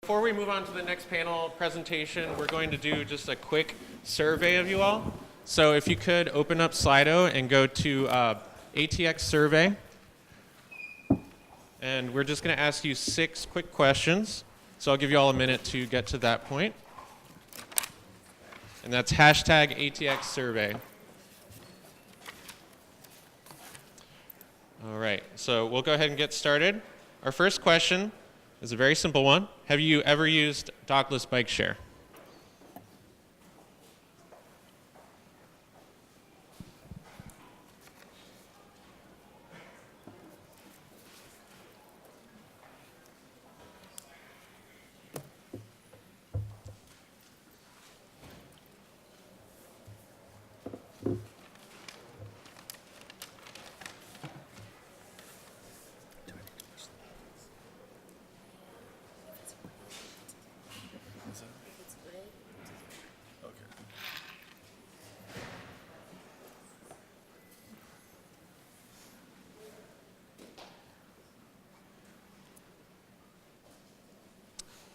before we move on to the next panel presentation, we're going to do just a quick survey of you all. So if you could open up Slido and go to ATX survey. And we're just going to ask you 6 quick questions. So I'll give you all a minute to get to that point. And that's hashtag ATX survey. All right, so we'll go ahead and get started. Our first question is a very simple one. Have you ever used Dockless-Bike share?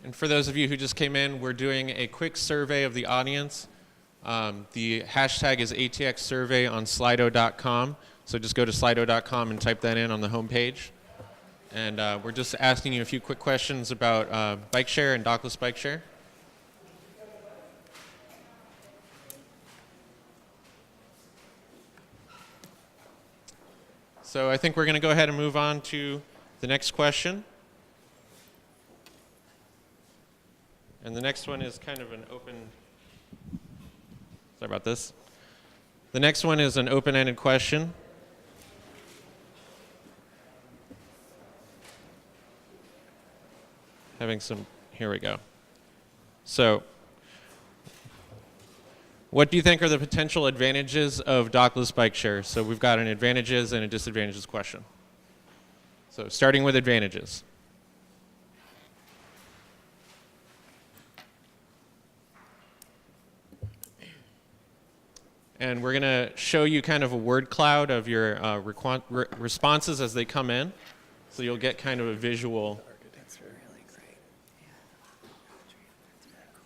And for those of you who just came in, we're doing a quick survey of the audience. The hashtag is ATX survey on Slido.com. So just go to Slido.com and type that in on the home page. And we're just asking you a few quick questions about bike share and Dockless bike share. So I think we're going to go ahead and move on to the next question. And the next one is kind of an open, sorry about this. The next one is an open-ended question. Here we go. So, what do you think are the potential advantages of Dockless bike share? So we've got an advantages and a disadvantages question. So starting with advantages. And we're going to show you kind of a word cloud of your responses as they come in. So you'll get kind of a visual. That's really great. Yeah. That's very cool.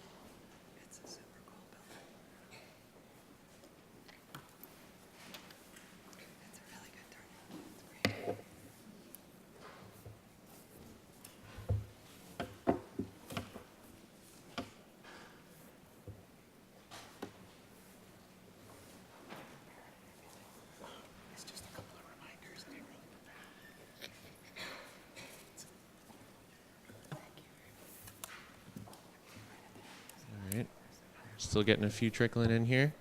It's a super cool building. It's a really good turnout. It's great. It's just a couple of reminders. All right. Still getting a few trickling in here.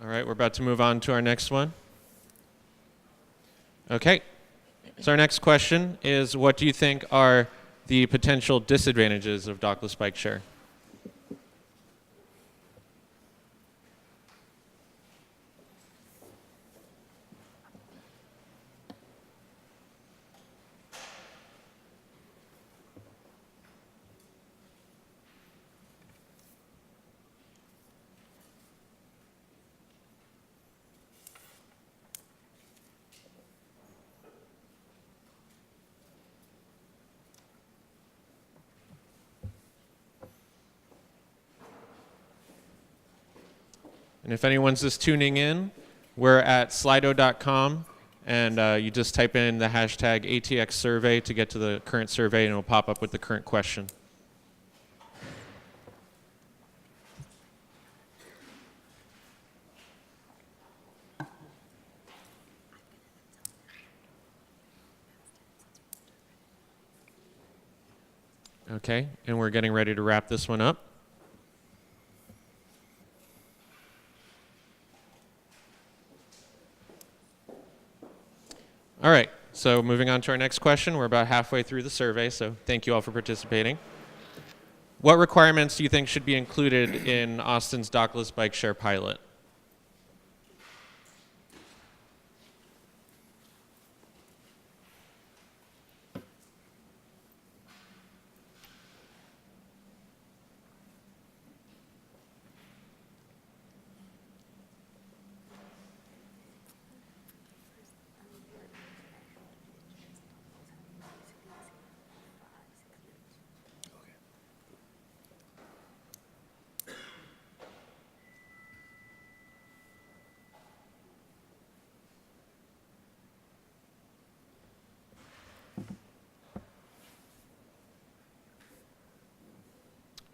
All right, we're about to move on to our next one. Okay, so our next question is, what do you think are the potential disadvantages of Dockless bike share? And if anyone's just tuning in, we're at Slido.com, and you just type in the hashtag ATX survey to get to the current survey, and it'll pop up with the current question. Okay, and we're getting ready to wrap this one up. All right, so moving on to our next question. We're about halfway through the survey, so thank you all for participating. What requirements do you think should be included in Austin's Dockless bike share pilot?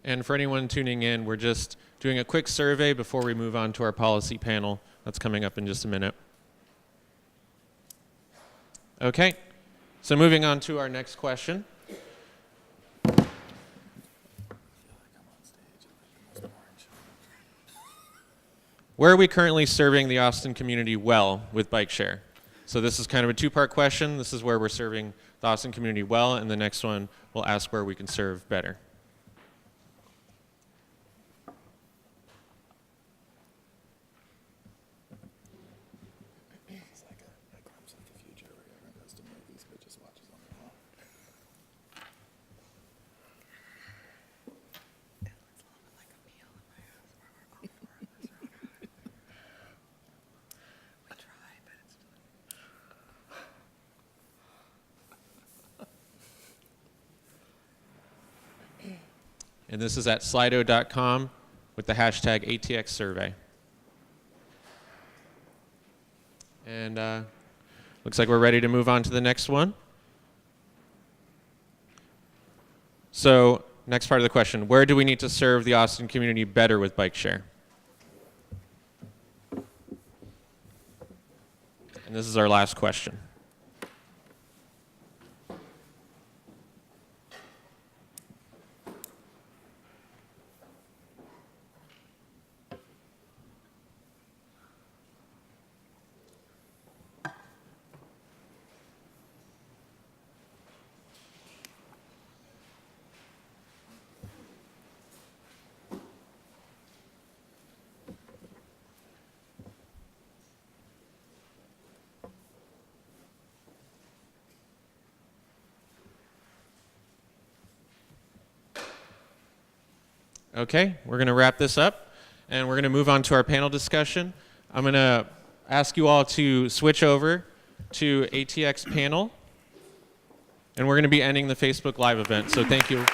And for anyone tuning in, we're just doing a quick survey before we move on to our policy panel. That's coming up in just a minute. Okay, so moving on to our next question. Where are we currently serving the Austin community well with bike share? So this is kind of a two-part question. This is where we're serving the Austin community well, and the next one we'll ask where we can serve better. It's like a glimpse of the future where everyone goes to movies but just watches on their phone. It looks a little bit like a meal in my house where we're all four of us around. We try, but it's And this is at slido.com with the hashtag ATX survey. And looks like we're ready to move on to the next one. So next part of the question, where do we need to serve the Austin community better with bike share? And this is our last question. Okay, we're going to wrap this up, and we're going to move on to our panel discussion. I'm going to ask you all to switch over to ATX panel, and we're going to be ending the Facebook Live event. So thank you.